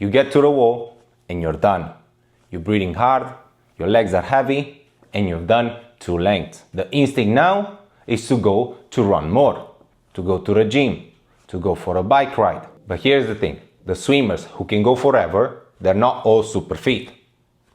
You get to the wall and you're done. You're breathing hard, your legs are heavy, and you've done 2 lengths. The instinct now is to go to run more, to go to the gym, to go for a bike ride. But here's the thing, the swimmers who can go forever, they're not all super fit.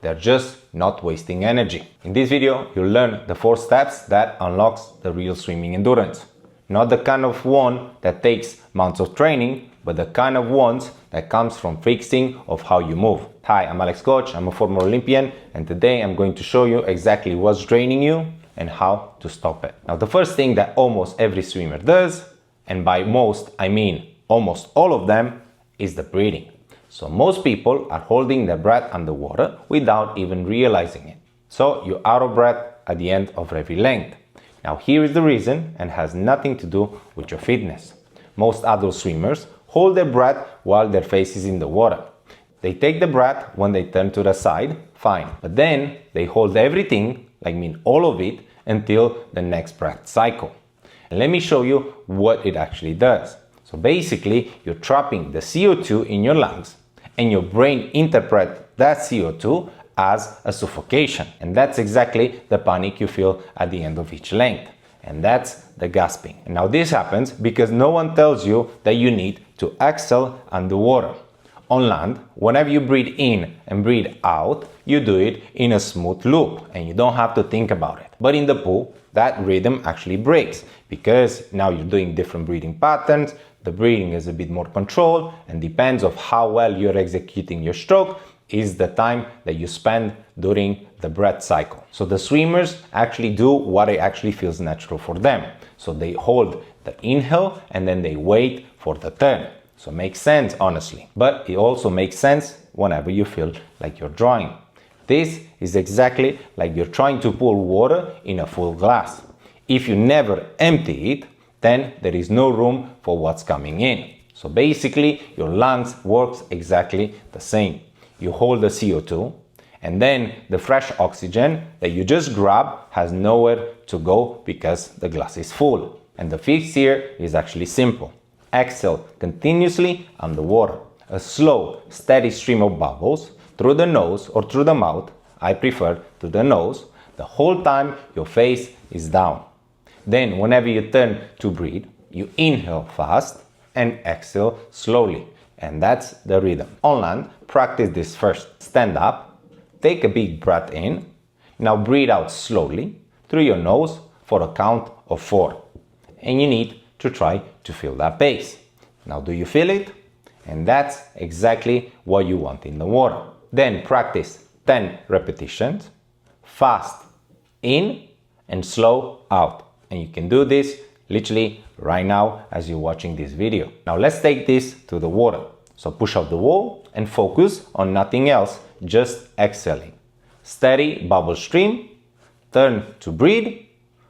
They're just not wasting energy. In this video, you'll learn the 4 steps that unlocks the real swimming endurance. Not the kind of one that takes months of training, but the kind of ones that comes from fixing of how you move. Hi, I'm Alex Coci, I'm a former Olympian, and today I'm going to show you exactly what's draining you and how to stop it. Now, the first thing that almost every swimmer does, and by most I mean almost all of them, is the breathing. So most people are holding their breath underwater without even realizing it. So you're out of breath at the end of every length. Now here is the reason, and has nothing to do with your fitness. Most adult swimmers hold their breath while their face is in the water. They take the breath when they turn to the side, fine. But then they hold everything, all of it, until the next breath cycle. And let me show you what it actually does. So basically, you're trapping the CO2 in your lungs, and your brain interprets that CO2 as a suffocation. And that's exactly the panic you feel at the end of each length. And that's the gasping. And now this happens because no one tells you that you need to exhale underwater. On land, whenever you breathe in and breathe out, you do it in a smooth loop and you don't have to think about it. But in the pool, that rhythm actually breaks because now you're doing different breathing patterns, the breathing is a bit more controlled, and depends on how well you're executing your stroke is the time that you spend during the breath cycle. So the swimmers actually do what it actually feels natural for them. So they hold the inhale and then they wait for the turn. So it makes sense, honestly. But it also makes sense whenever you feel like you're drawing. This is exactly like you're trying to pour water in a full glass. If you never empty it, then there is no room for what's coming in. So basically, your lungs works exactly the same. You hold the CO2, and then the fresh oxygen that you just grab has nowhere to go because the glass is full. And the fix here is actually simple. Exhale continuously underwater. A slow, steady stream of bubbles through the nose or through the mouth, I prefer through the nose, the whole time your face is down. Then whenever you turn to breathe, you inhale fast and exhale slowly. And that's the rhythm. On land, practice this first. Stand up, take a big breath in, now breathe out slowly through your nose for a count of 4. And you need to try to feel that pace. Now do you feel it? And that's exactly what you want in the water. Then practice 10 repetitions, fast in and slow out. And you can do this literally right now as you're watching this video. Now let's take this to the water. So push out the wall and focus on nothing else, just exhaling. Steady bubble stream, turn to breathe,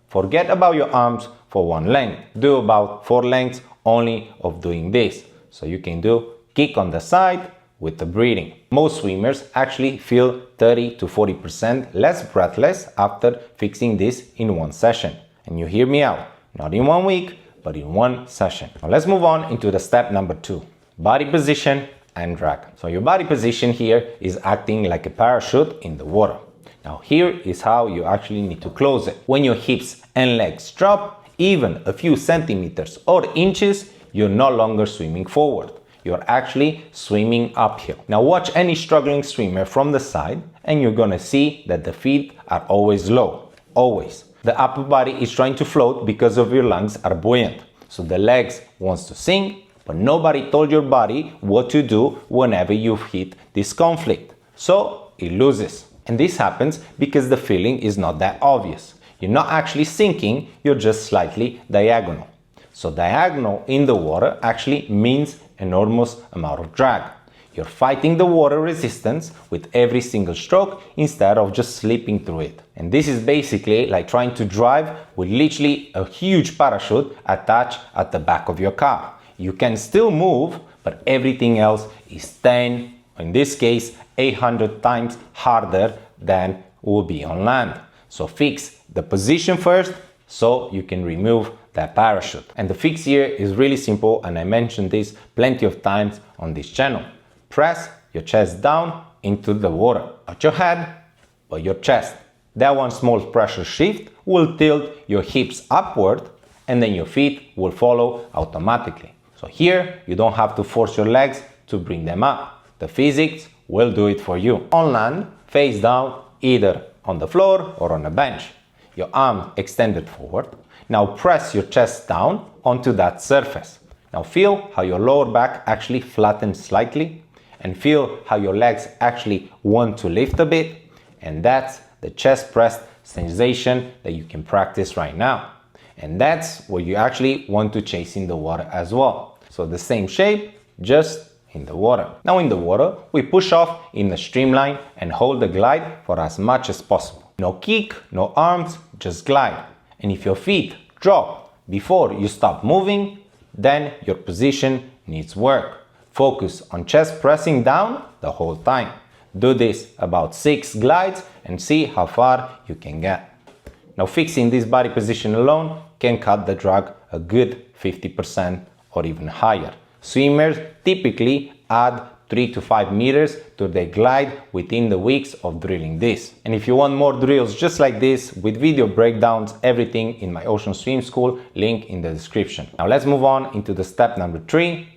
forget about your arms for 1 length. Do about 4 lengths only of doing this. So you can do kick on the side with the breathing. Most swimmers actually feel 30 to 40% less breathless after fixing this in 1 session. And you hear me out, not in 1 week, but in 1 session. Now let's move on into the step number 2, body position and drag. So your body position here is acting like a parachute in the water. Now here is how you actually need to close it. When your hips and legs drop, even a few centimeters or inches, you're no longer swimming forward. You're actually swimming uphill. Now watch any struggling swimmer from the side and you're gonna see that the feet are always low, always. The upper body is trying to float because of your lungs are buoyant. So the legs wants to sink, but nobody told your body what to do whenever you hit this conflict. So it loses. And this happens because the feeling is not that obvious. You're not actually sinking, you're just slightly diagonal. So diagonal in the water actually means enormous amount of drag. You're fighting the water resistance with every single stroke instead of just slipping through it. And this is basically like trying to drive with literally a huge parachute attached at the back of your car. You can still move, but everything else is 10, in this case, 800 times harder than would be on land. So fix the position first so you can remove that parachute. And the fix here is really simple, and I mentioned this plenty of times on this channel. Press your chest down into the water. Not your head, but your chest. That one small pressure shift will tilt your hips upward, and then your feet will follow automatically. So here, you don't have to force your legs to bring them up. The physics will do it for you. On land, face down, either on the floor or on a bench. Your arm extended forward. Now press your chest down onto that surface. Now feel how your lower back actually flattens slightly, and feel how your legs actually want to lift a bit, and that's the chest press sensation that you can practice right now. And that's what you actually want to chase in the water as well. So the same shape, just in the water. Now in the water, we push off in a streamline and hold the glide for as much as possible. No kick, no arms, just glide. And if your feet drop before you stop moving, then your position needs work. Focus on chest pressing down the whole time. Do this about 6 glides and see how far you can get. Now fixing this body position alone can cut the drag a good 50% or even higher. Swimmers typically add 3 to 5 meters to their glide within the weeks of drilling this. And if you want more drills just like this with video breakdowns, everything in my Ocean Swim School, link in the description. Now let's move on into the step number 3,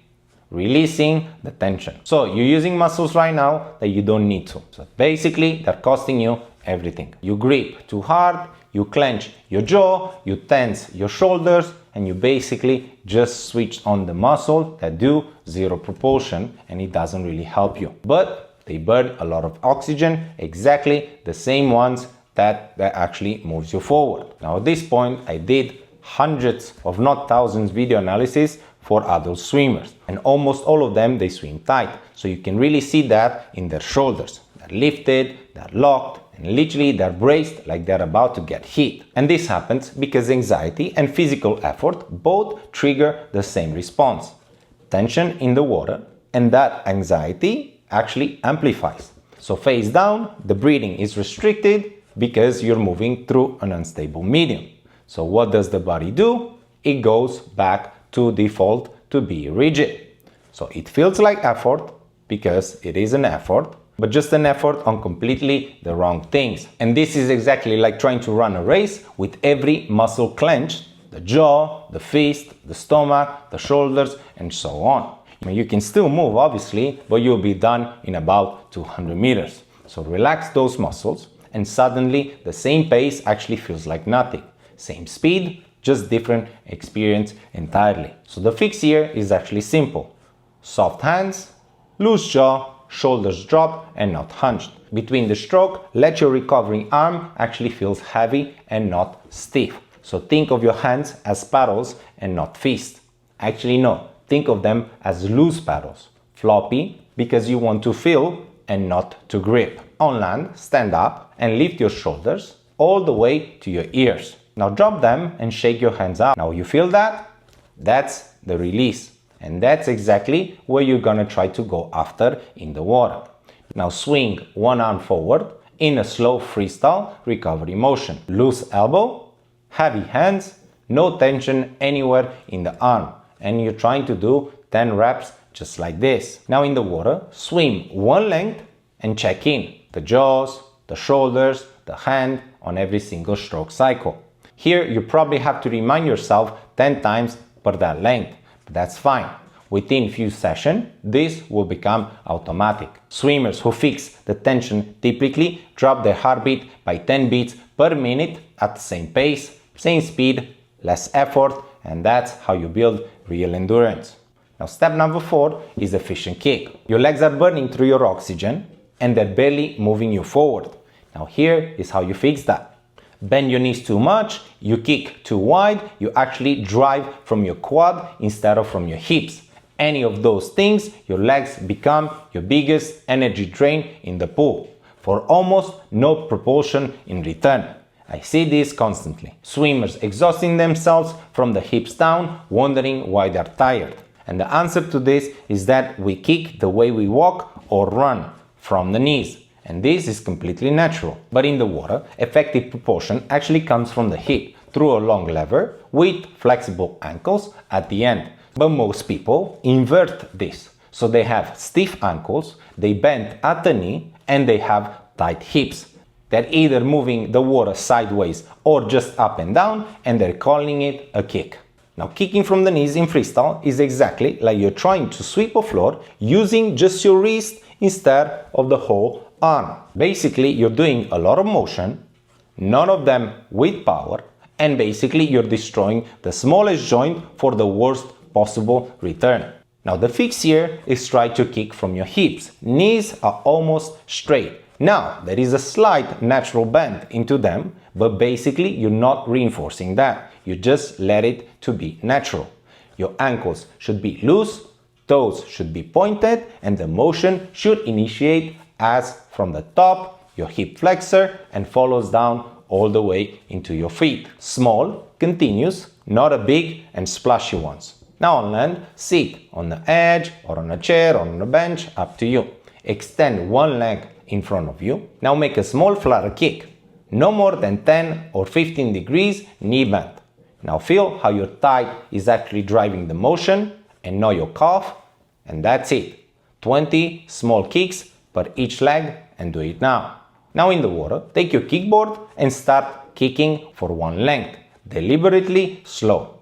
releasing the tension. So you're using muscles right now that you don't need to. So basically they're costing you everything. You grip too hard, you clench your jaw, you tense your shoulders, and you basically just switch on the muscle that do zero propulsion, and it doesn't really help you. But they burn a lot of oxygen, exactly the same ones that actually moves you forward. Now at this point I did hundreds of not thousands video analysis for adult swimmers, and almost all of them they swim tight, so you can really see that in their shoulders. They're lifted, they're locked, and literally they're braced like they're about to get hit. And this happens because anxiety and physical effort both trigger the same response. Tension in the water, and that anxiety actually amplifies. So face down, the breathing is restricted because you're moving through an unstable medium. So what does the body do? It goes back to default to be rigid. So it feels like effort because it is an effort, but just an effort on completely the wrong things. And this is exactly like trying to run a race with every muscle clenched, the jaw, the fist, the stomach, the shoulders, and so on. I mean, you can still move obviously, but you'll be done in about 200 meters. So relax those muscles, and suddenly the same pace actually feels like nothing. Same speed, just different experience entirely. So the fix here is actually simple. Soft hands, loose jaw, shoulders drop and not hunched. Between the stroke, let your recovering arm actually feels heavy and not stiff. So think of your hands as paddles and not fists. Actually no, think of them as loose paddles. Floppy because you want to feel and not to grip. On land, stand up and lift your shoulders all the way to your ears. Now drop them and shake your hands out. Now you feel that? That's the release. And that's exactly where you're gonna try to go after in the water. Now swing one arm forward in a slow freestyle recovery motion. Loose elbow, heavy hands, no tension anywhere in the arm. And you're trying to do 10 reps just like this. Now in the water, swim one length and check in. The jaws, the shoulders, the hand on every single stroke cycle. Here you probably have to remind yourself 10 times per that length. That's fine. Within few sessions, this will become automatic. Swimmers who fix the tension typically drop their heartbeat by 10 beats per minute at the same pace, same speed, less effort, and that's how you build real endurance. Now step number 4 is efficient kick. Your legs are burning through your oxygen and they're barely moving you forward. Now here is how you fix that. Bend your knees too much, you kick too wide, you actually drive from your quad instead of from your hips. Any of those things, your legs become your biggest energy drain in the pool, for almost no propulsion in return. I see this constantly. Swimmers exhausting themselves from the hips down, wondering why they're tired. And the answer to this is that we kick the way we walk or run, from the knees. And this is completely natural. But in the water, effective propulsion actually comes from the hip, through a long lever with flexible ankles at the end. But most people invert this. So they have stiff ankles, they bend at the knee, and they have tight hips. They're either moving the water sideways or just up and down, and they're calling it a kick. Now, kicking from the knees in freestyle is exactly like you're trying to sweep a floor using just your wrist instead of the whole arm. Basically, you're doing a lot of motion, none of them with power, and basically you're destroying the smallest joint for the worst possible return. Now, the fix here is try to kick from your hips. Knees are almost straight. Now, there is a slight natural bend into them, but basically you're not reinforcing that. You just let it to be natural. Your ankles should be loose, toes should be pointed, and the motion should initiate as from the top, your hip flexor, and follows down all the way into your feet. Small, continuous, not a big and splashy ones. Now on land, sit on the edge or on a chair or on a bench, up to you. Extend one leg in front of you. Now make a small flutter kick, no more than 10 or 15 degrees knee bend. Now feel how your thigh is actually driving the motion and not your calf, and that's it. 20 small kicks per each leg, and do it now. Now in the water, take your kickboard and start kicking for one length, deliberately slow.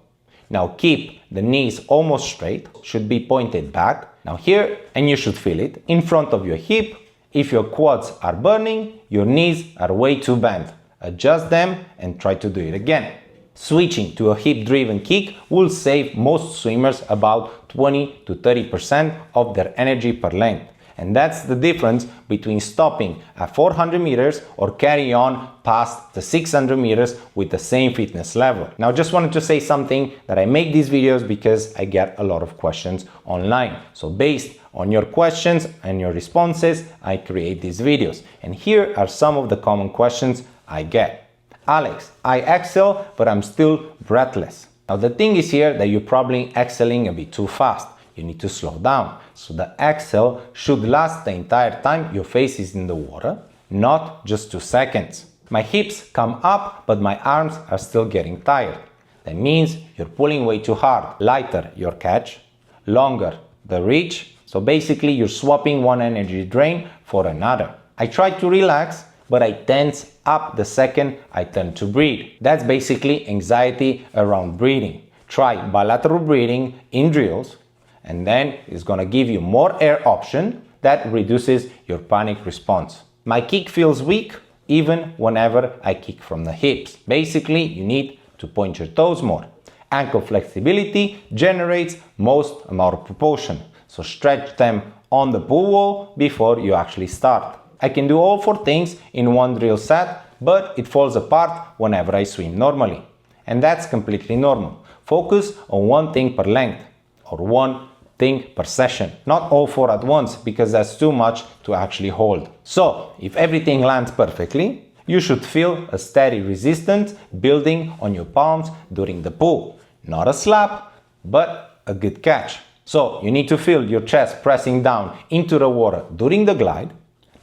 Now keep the knees almost straight, should be pointed back. Now here, and you should feel it, in front of your hip. If your quads are burning, your knees are way too bent. Adjust them and try to do it again. Switching to a hip-driven kick will save most swimmers about 20 to 30% of their energy per length. And that's the difference between stopping at 400 meters or carry on past the 600 meters with the same fitness level. Now, just wanted to say something that I make these videos because I get a lot of questions online. So based on your questions and your responses, I create these videos. And here are some of the common questions I get. Alex, I excel, but I'm still breathless. Now, the thing is here that you're probably excelling a bit too fast. You need to slow down. So the exhale should last the entire time your face is in the water, not just 2 seconds. My hips come up, but my arms are still getting tired. That means you're pulling way too hard. Lighter your catch, longer the reach. So basically you're swapping one energy drain for another. I try to relax, but I tense up the second I turn to breathe. That's basically anxiety around breathing. Try bilateral breathing in drills, and then it's gonna give you more air option that reduces your panic response. My kick feels weak even whenever I kick from the hips. Basically, you need to point your toes more. Ankle flexibility generates most amount of propulsion, so stretch them on the pool wall before you actually start. I can do all 4 things in one drill set, but it falls apart whenever I swim normally. And that's completely normal. Focus on one thing per length, or one thing per session, not all 4 at once, because that's too much to actually hold. So if everything lands perfectly, you should feel a steady resistance building on your palms during the pull. Not a slap, but a good catch. So you need to feel your chest pressing down into the water during the glide,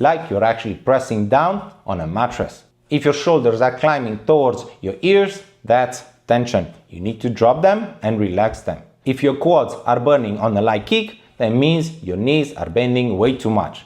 like you're actually pressing down on a mattress. If your shoulders are climbing towards your ears, that's tension. You need to drop them and relax them. If your quads are burning on a light kick, that means your knees are bending way too much.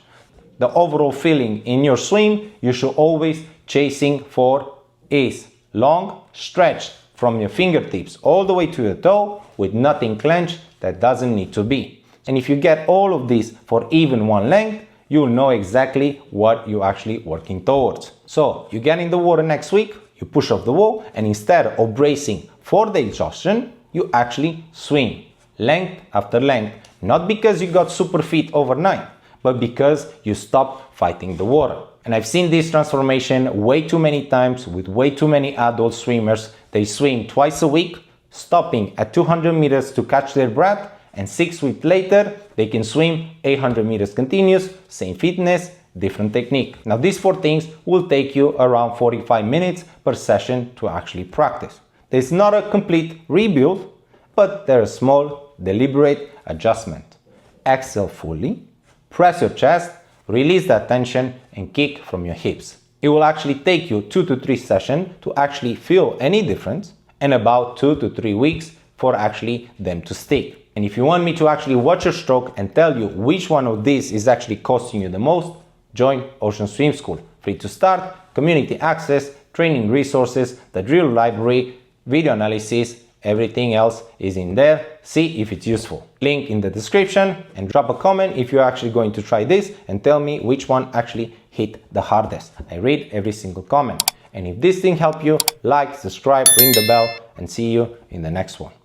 The overall feeling in your swim you should always chasing for is long, stretched from your fingertips all the way to your toe with nothing clenched that doesn't need to be. And if you get all of this for even one length, you'll know exactly what you're actually working towards. So you get in the water next week, you push off the wall, and instead of bracing for the exhaustion, you actually swim length after length, not because you got super fit overnight, but because you stopped fighting the water. And I've seen this transformation way too many times with way too many adult swimmers. They swim twice a week, stopping at 200 meters to catch their breath, and 6 weeks later, they can swim 800 meters continuous, same fitness, different technique. Now these 4 things will take you around 45 minutes per session to actually practice. There's not a complete rebuild, but there are small, deliberate adjustments. Exhale fully, press your chest, release that tension, and kick from your hips. It will actually take you 2 to 3 sessions to actually feel any difference, and about 2 to 3 weeks for actually them to stick. And if you want me to actually watch your stroke and tell you which one of these is actually costing you the most, join Ocean Swim School. Free to start, community access, training resources, the drill library, video analysis, everything else is in there. See if it's useful. Link in the description, and drop a comment if you're actually going to try this and tell me which one actually hit the hardest. I read every single comment. And if this thing helped you, like, subscribe, ring the bell, and see you in the next one.